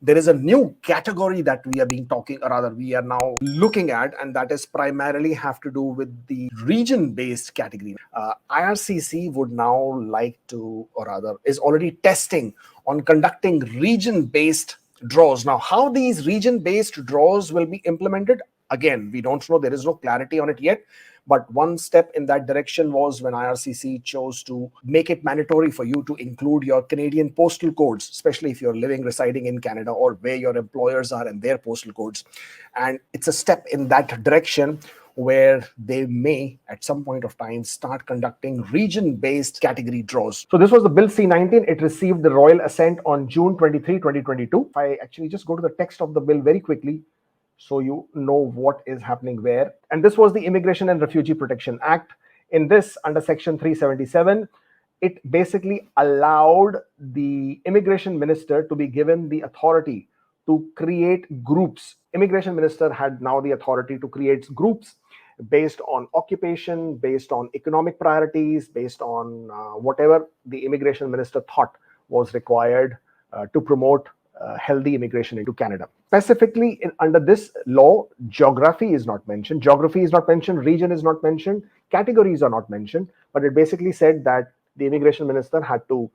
there is a new category that we are being talking, or rather we are now looking at, and that is primarily have to do with the region-based category. IRCC would now like to, or rather is already testing on conducting region-based draws. Now, how these region-based draws will be implemented, again, we don't know. There is no clarity on it yet. But one step in that direction was when IRCC chose to make it mandatory for you to include your Canadian postal codes, especially if you're residing in Canada, or where your employers are and their postal codes. And it's a step in that direction where they may, at some point of time, start conducting region-based category draws. So this was the Bill C-19. It received the royal assent on June 23, 2022. If I actually just go to the text of the bill very quickly, so you know what is happening where. And this was the Immigration and Refugee Protection Act. In this, under Section 377, it basically allowed the immigration minister to be given the authority to create groups. Immigration minister had now the authority to create groups based on occupation, based on economic priorities, based on whatever the immigration minister thought was required to promote healthy immigration into Canada. Specifically, under this law, geography is not mentioned. Geography is not mentioned. Region is not mentioned. Categories are not mentioned. But it basically said that the immigration minister had to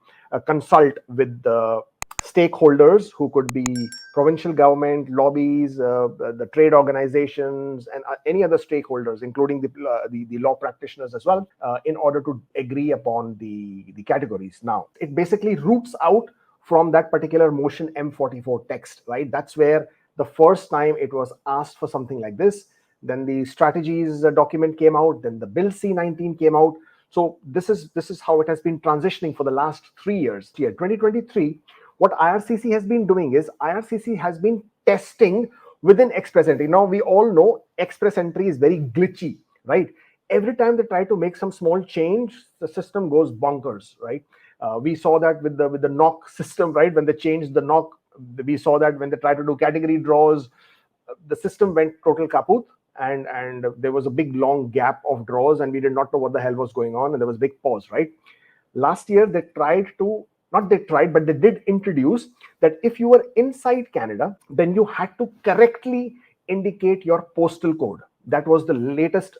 consult with the stakeholders, who could be provincial government, lobbies, the trade organizations, and any other stakeholders, including the law practitioners as well, in order to agree upon the categories. Now, it basically roots out from that particular motion M44 text, right? That's where the first time it was asked for something like this. Then the strategies document came out. Then the Bill C-19 came out. So this is how it has been transitioning for the last 3 years. Here, 2023, what IRCC has been doing is IRCC has been testing within Express Entry. Now, we all know Express Entry is very glitchy, right? Every time they try to make some small change, the system goes bonkers, right? We saw that with the knock system, right? When they changed the knock, we saw that when they tried to do category draws, the system went total kaput, and there was a big long gap of draws, and we did not know what the hell was going on, and there was a big pause, right? Last year, they did introduce that if you were inside Canada, then you had to correctly indicate your postal code. That was the latest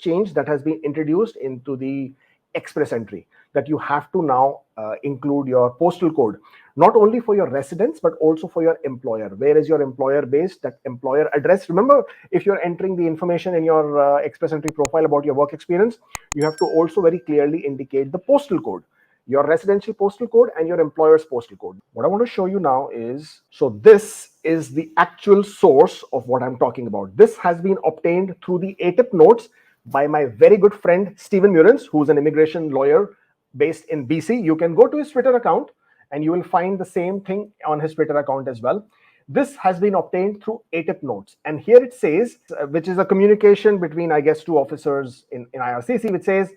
change that has been introduced into the Express Entry, that you have to now include your postal code, not only for your residence, but also for your employer. Where is your employer based? That employer address. Remember, if you're entering the information in your Express Entry profile about your work experience, you have to also very clearly indicate the postal code, your residential postal code and your employer's postal code. What I want to show you now is, so this is the actual source of what I'm talking about. This has been obtained through the ATIP notes by my very good friend, Stephen Murins, who's an immigration lawyer based in BC. You can go to his Twitter account and you will find the same thing on his Twitter account as well. This has been obtained through ATIP notes. And here it says, which is a communication between, I guess, two officers in IRCC, which says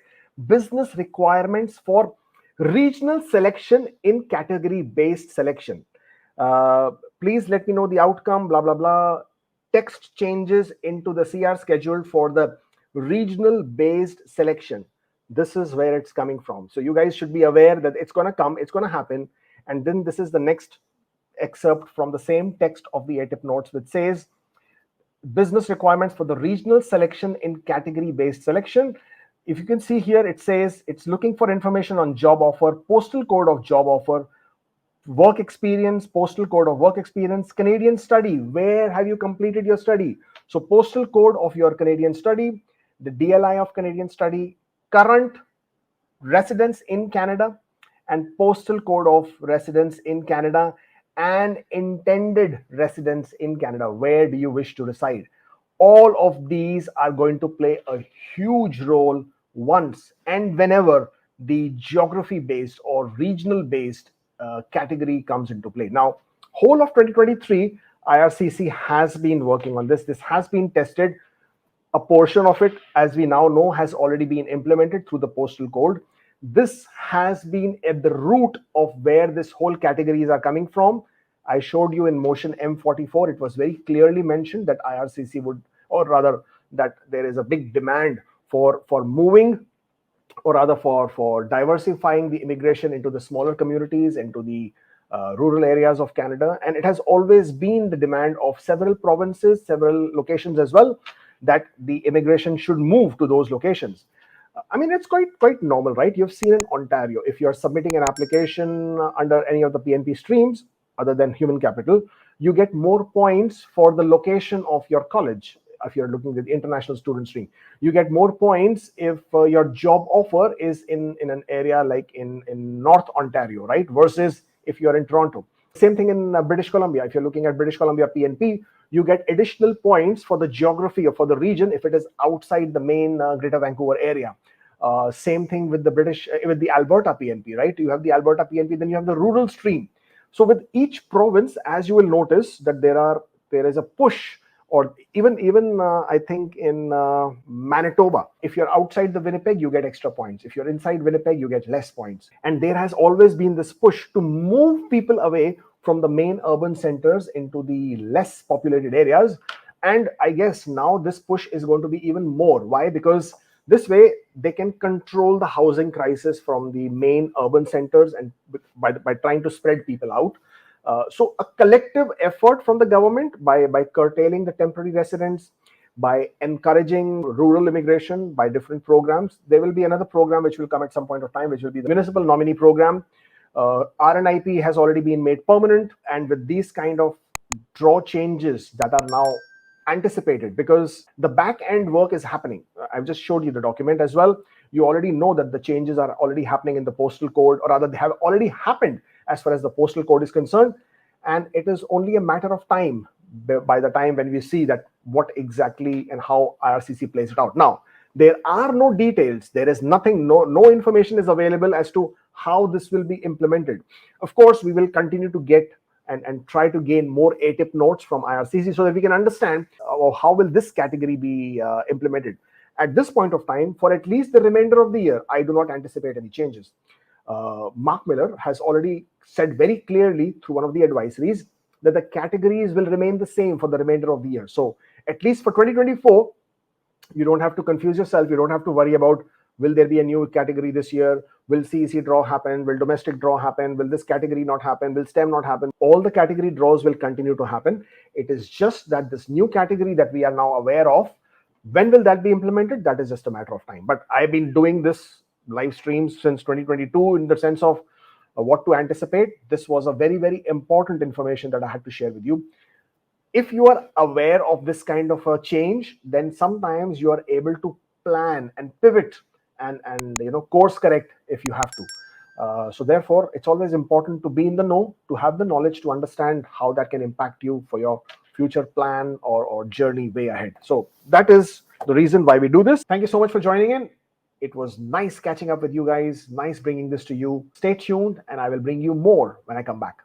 business requirements for regional selection in category-based selection. Please let me know the outcome, blah, blah, blah. Text changes into the CR scheduled for the regional based selection. This is where it's coming from. So you guys should be aware that it's going to come, it's going to happen. And then this is the next excerpt from the same text of the ATIP notes, which says business requirements for the regional selection in category based selection. If you can see here, it says it's looking for information on job offer, postal code of job offer, work experience, postal code of work experience, Canadian study, where have you completed your study? So postal code of your Canadian study, the DLI of Canadian study, current residence in Canada, and postal code of residence in Canada, and intended residence in Canada. Where do you wish to reside? All of these are going to play a huge role once and whenever the geography-based or regional-based category comes into play. Now, whole of 2023, IRCC has been working on this. This has been tested. A portion of it, as we now know, has already been implemented through the postal code. This has been at the root of where this whole categories are coming from. I showed you in motion M44, it was very clearly mentioned that IRCC would, or rather that there is a big demand for moving, or rather for diversifying the immigration into the smaller communities, into the rural areas of Canada, and it has always been the demand of several provinces, several locations as well, that the immigration should move to those locations. I mean, it's quite normal, right? You've seen in Ontario, if you're submitting an application under any of the PNP streams other than human capital, you get more points for the location of your college. If you're looking at the international student stream, you get more points if your job offer is in an area like in North Ontario, right? Versus if you're in Toronto. Same thing in British Columbia. If you're looking at British Columbia PNP, you get additional points for the geography or for the region if it is outside the main Greater Vancouver area. Same thing with the with the Alberta PNP, right? You have the Alberta PNP, then you have the rural stream. So with each province, as you will notice that there is a push, or even I think in Manitoba, if you're outside the Winnipeg, you get extra points. If you're inside Winnipeg, you get less points. And there has always been this push to move people away from the main urban centers into the less populated areas. And I guess now this push is going to be even more. Why? Because this way they can control the housing crisis from the main urban centers, and by trying to spread people out. So a collective effort from the government by curtailing the temporary residents, by encouraging rural immigration by different programs. There will be another program which will come at some point of time, which will be the municipal nominee program. RNIP has already been made permanent, and with these kind of draw changes that are now anticipated, because the back end work is happening. I've just showed you the document as well. You already know that the changes are already happening in the postal code, or rather they have already happened as far as the postal code is concerned. And it is only a matter of time by the time when we see that what exactly and how IRCC plays it out. Now, there are no details. There is nothing, no information is available as to how this will be implemented. Of course, we will continue to get and try to gain more ATIP notes from IRCC so that we can understand how will this category be implemented. At this point of time, for at least the remainder of the year, I do not anticipate any changes. Mark Miller has already said very clearly through one of the advisories that the categories will remain the same for the remainder of the year. So at least for 2024, you don't have to confuse yourself. You don't have to worry about, will there be a new category this year? Will CEC draw happen? Will domestic draw happen? Will this category not happen? Will STEM not happen? All the category draws will continue to happen. It is just that this new category that we are now aware of, when will that be implemented? That is just a matter of time. But I've been doing this live streams since 2022 in the sense of what to anticipate. This was a very, very important information that I had to share with you. If you are aware of this kind of a change, then sometimes you are able to plan and pivot and course correct if you have to. So therefore, it's always important to be in the know, to have the knowledge, to understand how that can impact you for your future plan or journey way ahead. So that is the reason why we do this. Thank you so much for joining in. It was nice catching up with you guys. Nice bringing this to you. Stay tuned, and I will bring you more when I come back.